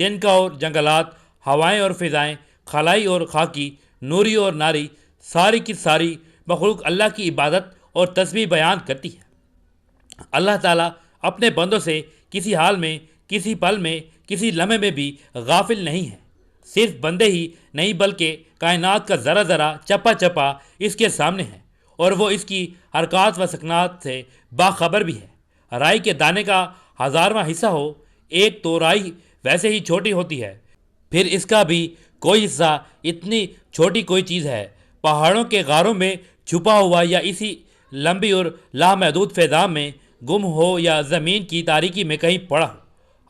تنکا اور جنگلات، ہوائیں اور فضائیں، خلائی اور خاکی، نوری اور ناری، ساری کی ساری مخلوق اللہ کی عبادت اور تسبیح بیان کرتی ہے۔ اللہ تعالیٰ اپنے بندوں سے کسی حال میں، کسی پل میں، کسی لمحے میں بھی غافل نہیں ہے۔ صرف بندے ہی نہیں بلکہ کائنات کا ذرہ ذرہ، چپا چپا اس کے سامنے ہے، اور وہ اس کی حرکات و سکنات سے باخبر بھی ہے۔ رائی کے دانے کا 1000واں حصہ ہو ایک تو رائی ویسے ہی چھوٹی ہوتی ہے، پھر اس کا بھی کوئی حصہ اتنی چھوٹی کوئی چیز ہے، پہاڑوں کے غاروں میں چھپا ہوا، یا اسی لمبی اور لامحدود فضا میں گم ہو، یا زمین کی تاریکی میں کہیں پڑا ہو۔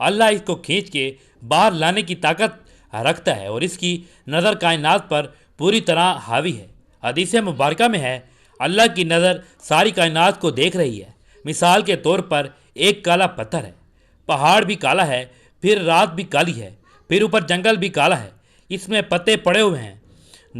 اللہ اس کو کھینچ کے باہر لانے کی طاقت رکھتا ہے، اور اس کی نظر کائنات پر پوری طرح حاوی ہے۔ حدیث مبارکہ میں ہے، اللہ کی نظر ساری کائنات کو دیکھ رہی ہے۔ مثال کے طور پر ایک کالا پتھر ہے، پہاڑ بھی کالا ہے، پھر رات بھی کالی ہے، پھر اوپر جنگل بھی کالا ہے، اس میں پتے پڑے ہوئے ہیں۔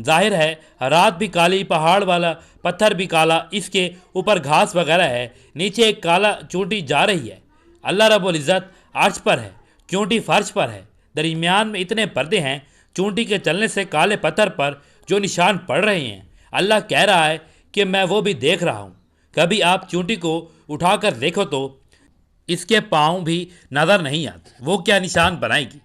ظاہر ہے رات بھی کالی، پہاڑ والا پتھر بھی کالا، اس کے اوپر گھاس وغیرہ ہے، نیچے ایک کالا چونٹی جا رہی ہے۔ اللہ رب العزت عرش پر ہے، چونٹی فرش پر ہے، درمیان میں اتنے پردے ہیں، چونٹی کے چلنے سے کالے پتھر پر جو نشان پڑ رہے ہیں۔ اللہ کہہ رہا ہے کہ میں وہ بھی دیکھ رہا ہوں۔ کبھی آپ چونٹی کو اٹھا کر دیکھو تو اس کے پاؤں بھی نظر نہیں آتے، وہ کیا نشان بنائے گی؟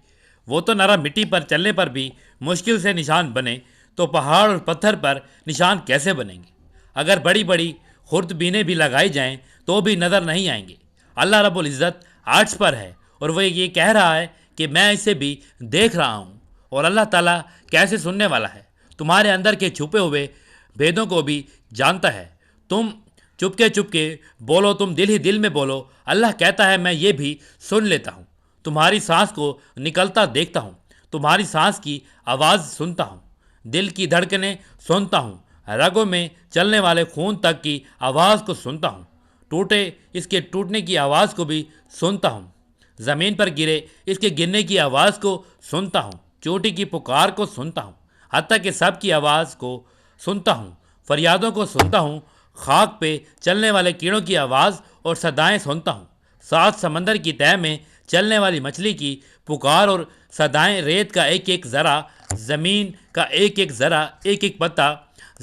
وہ تو نرم مٹی پر چلنے پر بھی مشکل سے نشان بنے، تو پہاڑ اور پتھر پر نشان کیسے بنیں گے؟ اگر بڑی بڑی خوردبینیں بھی لگائی جائیں تو بھی نظر نہیں آئیں گے۔ اللہ رب العزت عرش پر ہے، اور وہ یہ کہہ رہا ہے کہ میں اسے بھی دیکھ رہا ہوں۔ اور اللہ تعالیٰ کیسے سننے والا ہے، تمہارے اندر کے چھپے ہوئے بھیدوں کو بھی جانتا ہے۔ تم چپ کے بولو، تم دل ہی دل میں بولو، اللہ کہتا ہے میں یہ بھی سن لیتا ہوں۔ تمہاری سانس کو نکلتا دیکھتا ہوں، تمہاری سانس کی آواز سنتا ہوں، دل کی دھڑکنیں سنتا ہوں، رگوں میں چلنے والے خون تک کی آواز کو سنتا ہوں، ٹوٹے اس کے ٹوٹنے کی آواز کو بھی سنتا ہوں، زمین پر گرے اس کے گرنے کی آواز کو سنتا ہوں، چوٹی کی پکار کو سنتا ہوں، حتیٰ کہ سب کی آواز کو سنتا ہوں، فریادوں کو سنتا ہوں، خاک پہ چلنے والے کیڑوں کی آواز اور صدائیں سنتا ہوں، 7 سمندر کی تہہ میں چلنے والی مچھلی کی پکار اور صدائیں، ریت کا ایک ایک ذرہ، زمین کا ایک ایک ذرہ، ایک ایک پتا،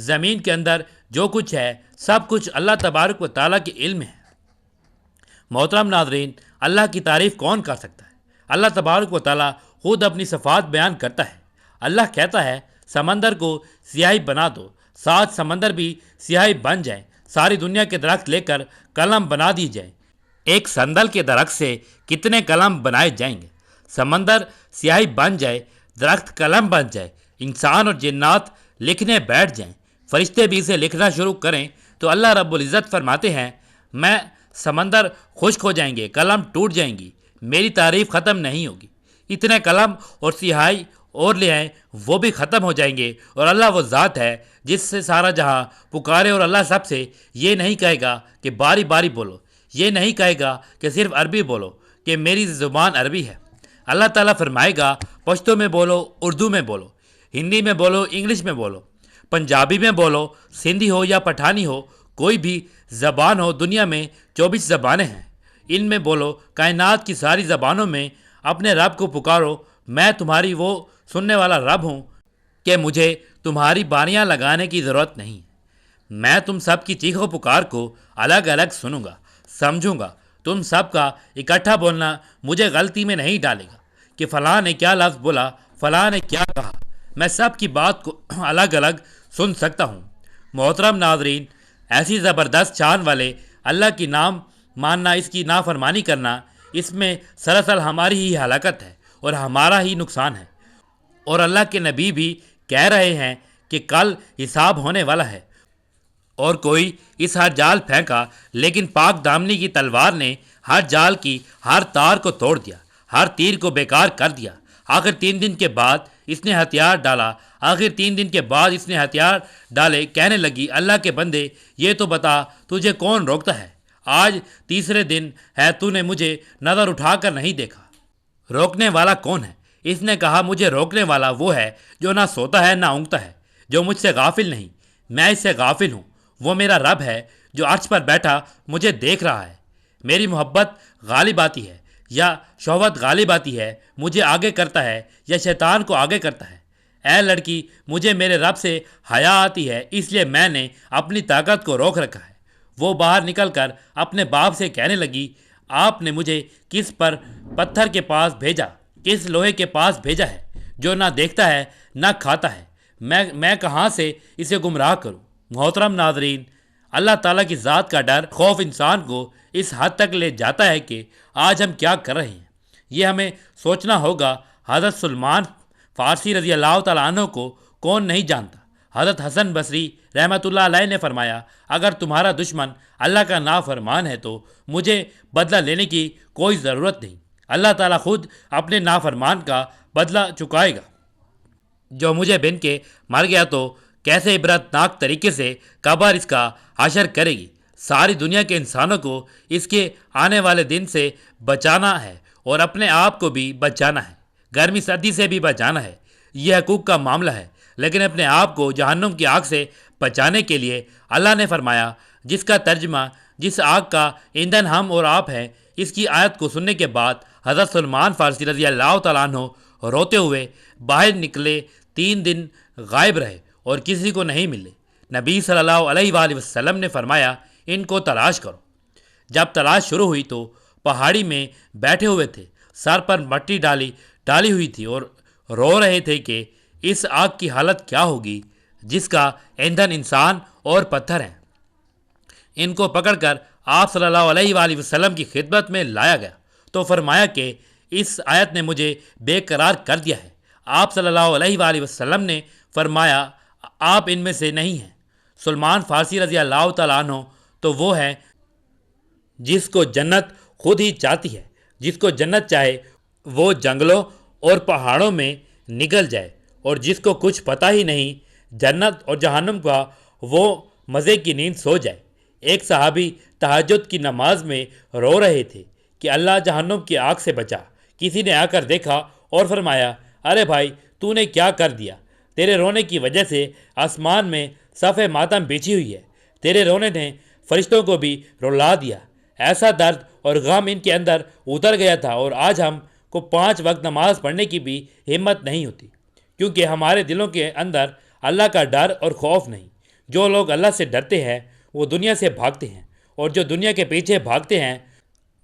زمین کے اندر جو کچھ ہے سب کچھ اللہ تبارک و تعالیٰ کے علم ہے۔ محترم ناظرین، اللہ کی تعریف کون کر سکتا ہے؟ اللہ تبارک و تعالیٰ خود اپنی صفات بیان کرتا ہے۔ اللہ کہتا ہے سمندر کو سیاہی بنا دو، 7 سمندر بھی سیاہی بن جائیں، ساری دنیا کے درخت لے کر قلم بنا دی جائیں۔ ایک سندل کے درخت سے کتنے قلم بنائے جائیں گے؟ سمندر سیاہی بن جائے، درخت قلم بن جائے، انسان اور جنات لکھنے بیٹھ جائیں، فرشتے بھی اسے لکھنا شروع کریں، تو اللہ رب العزت فرماتے ہیں میں سمندر خشک ہو جائیں گے، قلم ٹوٹ جائیں گی، میری تعریف ختم نہیں ہوگی۔ اتنے قلم اور سیاہی اور لے آئیں، وہ بھی ختم ہو جائیں گے۔ اور اللہ وہ ذات ہے جس سے سارا جہاں پکارے، اور اللہ سب سے یہ نہیں کہے گا کہ باری باری بولو، یہ نہیں کہے گا کہ صرف عربی بولو کہ میری زبان عربی ہے۔ اللہ تعالیٰ فرمائے گا پشتو میں بولو، اردو میں بولو، ہندی میں بولو، انگلش میں بولو، پنجابی میں بولو، سندھی ہو یا پٹھانی ہو، کوئی بھی زبان ہو، دنیا میں 24 زبانیں ہیں، ان میں بولو، کائنات کی ساری زبانوں میں اپنے رب کو پکارو۔ میں تمہاری وہ سننے والا رب ہوں کہ مجھے تمہاری باریاں لگانے کی ضرورت نہیں۔ میں تم سب کی چیخ و پکار کو الگ الگ سنوں گا، سمجھوں گا۔ تم سب کا اکٹھا بولنا مجھے غلطی میں نہیں ڈالے گا کہ فلاں نے کیا لفظ بولا، فلاں نے کیا کہا۔ میں سب کی بات کو الگ الگ سن سکتا ہوں۔ محترم ناظرین، ایسی زبردست شان والے اللہ کی نام ماننا، اس کی نافرمانی کرنا، اس میں سراسر ہماری ہی ہلاکت ہے اور ہمارا ہی نقصان ہے۔ اور اللہ کے نبی بھی کہہ رہے ہیں کہ کل حساب ہونے والا ہے، اور کوئی اس ہر جال پھینکا، لیکن پاک دامنی کی تلوار نے ہر جال کی ہر تار کو توڑ دیا، ہر تیر کو بیکار کر دیا۔ آخر 3 دن کے بعد اس نے ہتھیار ڈالا، آخر 3 دن کے بعد اس نے ہتھیار ڈالے، کہنے لگی اللہ کے بندے یہ تو بتا تجھے کون روکتا ہے؟ آج تیسرے دن ہے، تو نے مجھے نظر اٹھا کر نہیں دیکھا، روکنے والا کون ہے؟ اس نے کہا مجھے روکنے والا وہ ہے جو نہ سوتا ہے نہ اونگتا ہے، جو مجھ سے غافل نہیں، میں اس سے غافل ہوں۔ وہ میرا رب ہے جو عرش پر بیٹھا مجھے دیکھ رہا ہے۔ میری محبت غالب آتی ہے، یا شہوت غالب آتی ہے مجھے آگے کرتا ہے یا شیطان کو آگے کرتا ہے؟ اے لڑکی، مجھے میرے رب سے حیا آتی ہے، اس لیے میں نے اپنی طاقت کو روک رکھا ہے۔ وہ باہر نکل کر اپنے باپ سے کہنے لگی، آپ نے مجھے کس پر پتھر کے پاس بھیجا، کس لوہے کے پاس بھیجا ہے جو نہ دیکھتا ہے نہ کھاتا ہے؟ میں کہاں سے اسے گمراہ کروں؟ محترم ناظرین، اللہ تعالیٰ کی ذات کا ڈر خوف انسان کو اس حد تک لے جاتا ہے کہ آج ہم کیا کر رہے ہیں یہ ہمیں سوچنا ہوگا۔ حضرت سلمان فارسی رضی اللہ تعالیٰ عنہ کو کون نہیں جانتا؟ حضرت حسن بصری رحمۃ اللہ علیہ نے فرمایا، اگر تمہارا دشمن اللہ کا نافرمان ہے تو مجھے بدلہ لینے کی کوئی ضرورت نہیں، اللہ تعالیٰ خود اپنے نافرمان کا بدلہ چکائے گا۔ جو مجھے بن کے مر گیا تو کیسے عبرت ناک طریقے سے قبر اس کا حشر کرے گی۔ ساری دنیا کے انسانوں کو اس کے آنے والے دن سے بچانا ہے اور اپنے آپ کو بھی بچانا ہے، گرمی سردی سے بھی بچانا ہے۔ یہ حقوق کا معاملہ ہے، لیکن اپنے آپ کو جہنم کی آگ سے بچانے کے لیے اللہ نے فرمایا، جس کا ترجمہ جس آگ کا ایندھن ہم اور آپ ہیں۔ اس کی آیت کو سننے کے بعد حضرت سلمان فارسی رضی اللہ تعالیٰ عنہ روتے ہوئے باہر نکلے، 3 دن غائب رہے اور کسی کو نہیں ملے۔ نبی صلی اللہ علیہ وآلہ وسلم نے فرمایا، ان کو تلاش کرو۔ جب تلاش شروع ہوئی تو پہاڑی میں بیٹھے ہوئے تھے، سر پر مٹی ڈالی ہوئی تھی اور رو رہے تھے کہ اس آگ کی حالت کیا ہوگی جس کا ایندھن انسان اور پتھر ہیں۔ ان کو پکڑ کر آپ صلی اللہ علیہ وآلہ وسلم کی خدمت میں لایا گیا تو فرمایا کہ اس آیت نے مجھے بے قرار کر دیا ہے۔ آپ صلی اللہ علیہ وآلہ وسلم نے فرمایا، آپ ان میں سے نہیں ہیں۔ سلمان فارسی رضی اللہ تعالیٰ عنہ تو وہ ہے جس کو جنت خود ہی چاہتی ہے، جس کو جنت چاہے وہ جنگلوں اور پہاڑوں میں نگل جائے، اور جس کو کچھ پتہ ہی نہیں جنت اور جہنم کا وہ مزے کی نیند سو جائے۔ ایک صحابی تہجد کی نماز میں رو رہے تھے کہ اللہ جہنم کی آگ سے بچا۔ کسی نے آ کر دیکھا اور فرمایا، ارے بھائی، تو نے کیا کر دیا؟ تیرے رونے کی وجہ سے آسمان میں صف ماتم بچھی ہوئی ہے، تیرے رونے نے فرشتوں کو بھی رلا دیا۔ ایسا درد اور غم ان کے اندر اتر گیا تھا، اور آج ہم کو 5 وقت نماز پڑھنے کی بھی ہمت نہیں ہوتی، کیونکہ ہمارے دلوں کے اندر اللہ کا ڈر اور خوف نہیں۔ جو لوگ اللہ سے ڈرتے ہیں وہ دنیا سے بھاگتے ہیں، اور جو دنیا کے پیچھے بھاگتے ہیں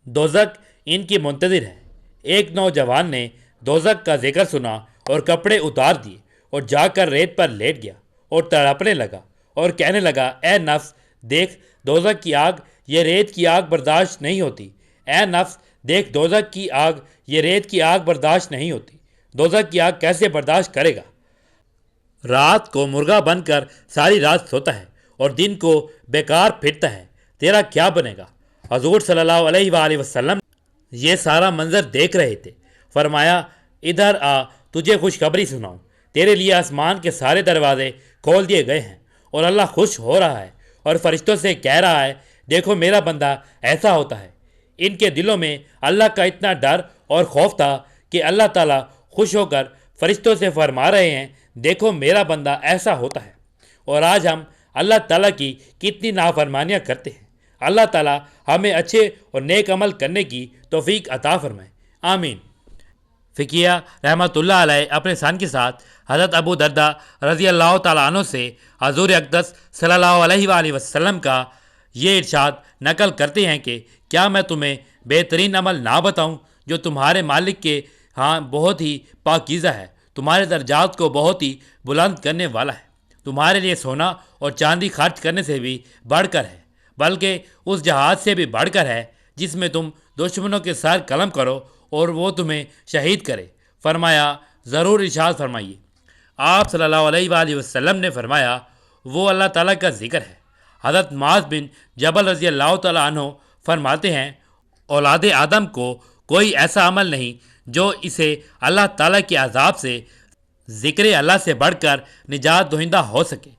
دوزخ ان کی منتظر ہے۔ ایک نوجوان نے دوزخ کا ذکر سنا اور کپڑے اتار دیے اور جا کر ریت پر لیٹ گیا اور تڑپنے لگا اور کہنے لگا، اے نفس دیکھ، دوزخ کی آگ یہ ریت کی آگ برداشت نہیں ہوتی۔ اے نفس دیکھ، دوزخ کی آگ یہ ریت کی آگ برداشت نہیں ہوتی۔ دوزخ کی آگ کیسے برداشت کرے گا؟ رات کو مرغا بن کر ساری رات سوتا ہے اور دن کو بیکار پھرتا ہے، تیرا کیا بنے گا؟ حضور صلی اللہ علیہ وآلہ وسلم یہ سارا منظر دیکھ رہے تھے۔ فرمایا، ادھر آ، تجھے خوشخبری سناؤں۔ تیرے لیے آسمان کے سارے دروازے کھول دیے گئے ہیں اور اللہ خوش ہو رہا ہے اور فرشتوں سے کہہ رہا ہے، دیکھو میرا بندہ ایسا ہوتا ہے۔ ان کے دلوں میں اللہ کا اتنا ڈر اور خوف تھا کہ اللہ تعالیٰ خوش ہو کر فرشتوں سے فرما رہے ہیں، دیکھو میرا بندہ ایسا ہوتا ہے۔ اور آج ہم اللہ تعالیٰ کی کتنی نافرمانیاں کرتے ہیں۔ اللہ تعالیٰ ہمیں اچھے اور نیک عمل کرنے کی توفیق عطا فرمائے، آمین۔ فقیہ رحمۃ اللہ علیہ اپنے سن کے ساتھ حضرت ابو درداء رضی اللہ تعالیٰ عنہ سے حضور اقدس صلی اللہ علیہ وآلہ وسلم کا یہ ارشاد نقل کرتے ہیں کہ کیا میں تمہیں بہترین عمل نہ بتاؤں جو تمہارے مالک کے ہاں بہت ہی پاکیزہ ہے، تمہارے درجات کو بہت ہی بلند کرنے والا ہے، تمہارے لیے سونا اور چاندی خرچ کرنے سے بھی بڑھ کر ہے، بلکہ اس جہاد سے بھی بڑھ کر ہے جس میں تم دشمنوں کے سر قلم کرو اور وہ تمہیں شہید کرے۔ فرمایا، ضرور ارشاد فرمائیے۔ آپ صلی اللہ علیہ وآلہ وسلم نے فرمایا، وہ اللہ تعالیٰ کا ذکر ہے۔ حضرت معاذ بن جبل رضی اللہ تعالیٰ عنہ فرماتے ہیں، اولاد آدم کو کوئی ایسا عمل نہیں جو اسے اللہ تعالیٰ کے عذاب سے ذکر اللہ سے بڑھ کر نجات دہندہ ہو سکے۔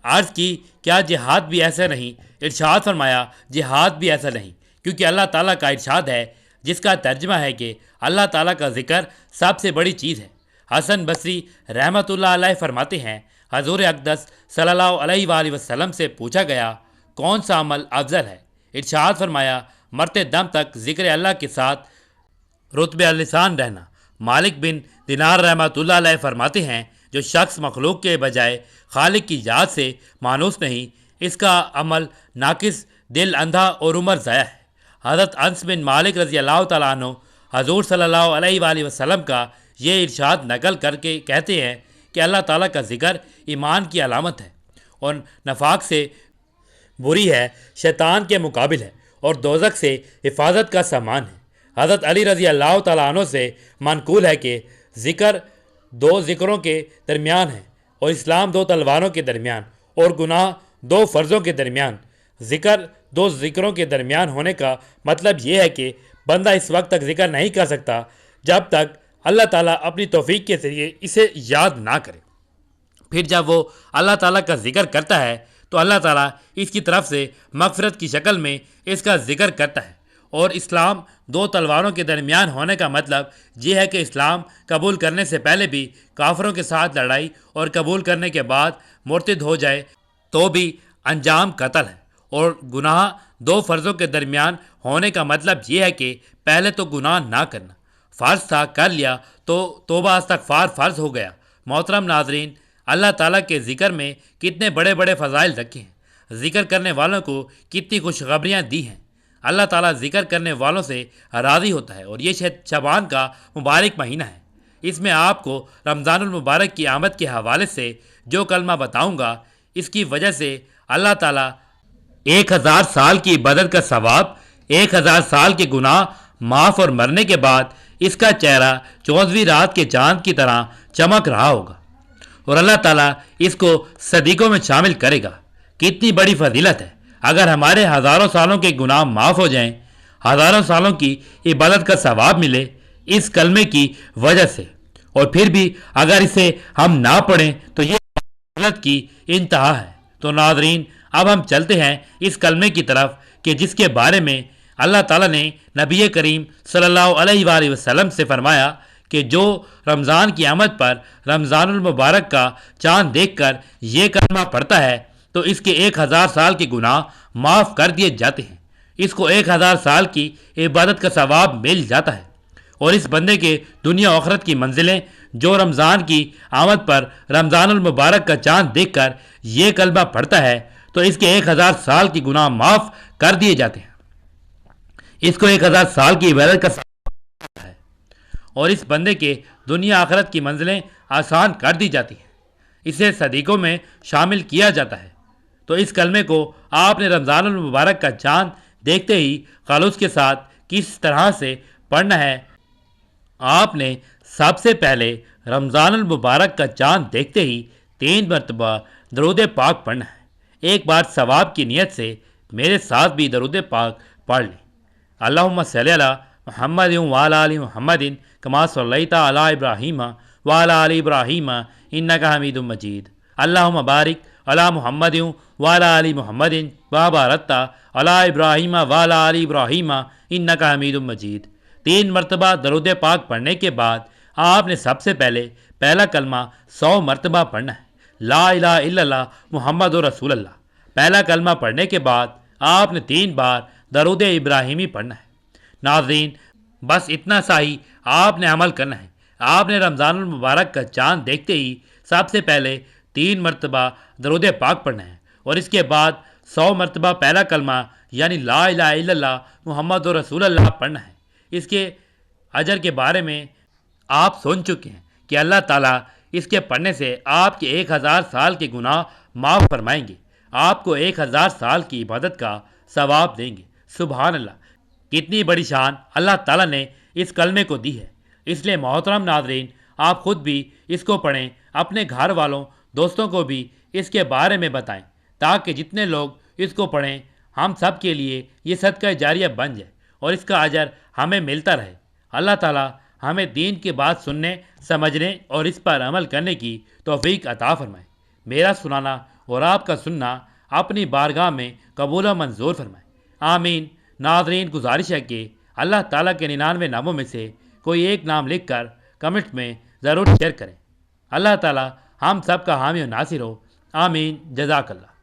عرض کی، کیا جہاد بھی ایسا نہیں؟ ارشاد فرمایا، جہاد بھی ایسا نہیں، کیونکہ اللہ تعالیٰ کا ارشاد ہے جس کا ترجمہ ہے کہ اللہ تعالیٰ کا ذکر سب سے بڑی چیز ہے۔ حسن بصری رحمۃ اللہ علیہ فرماتے ہیں، حضور اقدس صلی اللہ علیہ وآلہ وسلم سے پوچھا گیا، کون سا عمل افضل ہے؟ ارشاد فرمایا، مرتے دم تک ذکر اللہ کے ساتھ رتبہ السان رہنا۔ مالک بن دینار رحمۃ اللہ علیہ فرماتے ہیں جو شخص مخلوق کے بجائے خالق کی یاد سے مانوس نہیں، اس کا عمل ناقص، دل اندھا اور عمر ضائع ہے۔ حضرت انس بن مالک رضی اللہ تعالیٰ عنہ حضور صلی اللہ علیہ وآلہ وسلم کا یہ ارشاد نقل کر کے کہتے ہیں کہ اللہ تعالیٰ کا ذکر ایمان کی علامت ہے اور نفاق سے بری ہے، شیطان کے مقابل ہے اور دوزخ سے حفاظت کا سامان ہے۔ حضرت علی رضی اللہ تعالیٰ عنہ سے منقول ہے کہ ذکر دو ذکروں کے درمیان ہے اور اسلام دو تلواروں کے درمیان اور گناہ دو فرضوں کے درمیان۔ ذکر دو ذکروں کے درمیان ہونے کا مطلب یہ ہے کہ بندہ اس وقت تک ذکر نہیں کر سکتا جب تک اللہ تعالیٰ اپنی توفیق کے ذریعے اسے یاد نہ کرے۔ پھر جب وہ اللہ تعالیٰ کا ذکر کرتا ہے تو اللہ تعالیٰ اس کی طرف سے مغفرت کی شکل میں اس کا ذکر کرتا ہے۔ اور اسلام دو تلواروں کے درمیان ہونے کا مطلب یہ ہے کہ اسلام قبول کرنے سے پہلے بھی کافروں کے ساتھ لڑائی اور قبول کرنے کے بعد مرتد ہو جائے تو بھی انجام قتل ہے۔ اور گناہ دو فرضوں کے درمیان ہونے کا مطلب یہ ہے کہ پہلے تو گناہ نہ کرنا فرض تھا، کر لیا تو توبہ استغفار فرض ہو گیا۔ محترم ناظرین، اللہ تعالیٰ کے ذکر میں کتنے بڑے بڑے فضائل رکھے ہیں، ذکر کرنے والوں کو کتنی خوشخبریاں دی ہیں۔ اللہ تعالیٰ ذکر کرنے والوں سے راضی ہوتا ہے اور یہ شعبان کا مبارک مہینہ ہے۔ اس میں آپ کو رمضان المبارک کی آمد کے حوالے سے جو کلمہ بتاؤں گا، اس کی وجہ سے اللہ تعالیٰ 1000 سال کی عبادت کا ثواب، 1000 سال کے گناہ معاف اور مرنے کے بعد اس کا چہرہ 14ویں رات کے چاند کی طرح چمک رہا ہوگا اور اللہ تعالیٰ اس کو صدیقوں میں شامل کرے گا۔ کتنی بڑی فضیلت ہے اگر ہمارے ہزاروں سالوں کے گناہ معاف ہو جائیں، ہزاروں سالوں کی عبادت کا ثواب ملے اس کلمے کی وجہ سے، اور پھر بھی اگر اسے ہم نہ پڑھیں تو یہ فضیلت کی انتہا ہے۔ تو ناظرین، اب ہم چلتے ہیں اس کلمے کی طرف کہ جس کے بارے میں اللہ تعالیٰ نے نبی کریم صلی اللہ علیہ وآلہ وسلم سے فرمایا کہ جو رمضان کی آمد پر رمضان المبارک کا چاند دیکھ کر یہ کلمہ پڑھتا ہے تو اس کے 1000 سال کے گناہ معاف کر دیے جاتے ہیں، اس کو 1000 سال کی عبادت کا ثواب مل جاتا ہے، اور اس بندے کے دنیا و آخرت کی منزلیں جو رمضان کی آمد پر رمضان المبارک کا چاند دیکھ کر یہ کلمہ پڑھتا ہے تو اس کے 1000 سال کی گناہ معاف کر دیے جاتے ہیں، اس کو 1000 سال کی عبادت کا ثواب ہے، اور اس بندے کے دنیا آخرت کی منزلیں آسان کر دی جاتی ہیں، اسے صدیقوں میں شامل کیا جاتا ہے۔ تو اس کلمے کو آپ نے رمضان المبارک کا چاند دیکھتے ہی خلوص کے ساتھ کس طرح سے پڑھنا ہے؟ آپ نے سب سے پہلے رمضان المبارک کا چاند دیکھتے ہی 3 مرتبہ درود پاک پڑھنا ہے۔ ایک بار ثواب کی نیت سے میرے ساتھ بھی درود پاک پڑھ لیں۔ اللہم صلی علی محمد وعلی آل محمد کما صلیت علی ابراہیم وعلی آل ابراہیم انک حمید مجید۔ اللہم بارک علی محمد وعلی آل محمد کما بارکت علی ابراہیم وعلی آل ابراہیم انک حمید مجید۔ 3 مرتبہ درود پاک پڑھنے کے بعد آپ نے سب سے پہلے پہلا کلمہ 100 مرتبہ پڑھنا ہے، لا الہ الا اللہ محمد رسول اللہ۔ پہلا کلمہ پڑھنے کے بعد آپ نے 3 بار درود ابراہیمی پڑھنا ہے۔ ناظرین، بس اتنا سا ہی آپ نے عمل کرنا ہے۔ آپ نے رمضان المبارک کا چاند دیکھتے ہی سب سے پہلے 3 مرتبہ درود پاک پڑھنا ہے اور اس کے بعد 100 مرتبہ پہلا کلمہ یعنی لا الہ الا اللہ محمد رسول اللہ پڑھنا ہے۔ اس کے اجر کے بارے میں آپ سن چکے ہیں کہ اللہ تعالیٰ اس کے پڑھنے سے آپ کے 1000 سال کے گناہ معاف فرمائیں گے، آپ کو 1000 سال کی عبادت کا ثواب دیں گے۔ سبحان اللہ، کتنی بڑی شان اللہ تعالیٰ نے اس کلمے کو دی ہے۔ اس لیے محترم ناظرین، آپ خود بھی اس کو پڑھیں، اپنے گھر والوں دوستوں کو بھی اس کے بارے میں بتائیں تاکہ جتنے لوگ اس کو پڑھیں ہم سب کے لیے یہ صدقہ جاریہ بن جائے اور اس کا اجر ہمیں ملتا رہے۔ اللہ تعالیٰ ہمیں دین کی بات سننے، سمجھنے اور اس پر عمل کرنے کی توفیق عطا فرمائے۔ میرا سنانا اور آپ کا سننا اپنی بارگاہ میں قبول و منظور فرمائے، آمین۔ ناظرین، گزارش ہے کہ اللہ تعالیٰ کے 99 ناموں میں سے کوئی ایک نام لکھ کر کمنٹ میں ضرور شیئر کریں۔ اللہ تعالیٰ ہم سب کا حامی و ناصر ہو، آمین۔ جزاک اللہ۔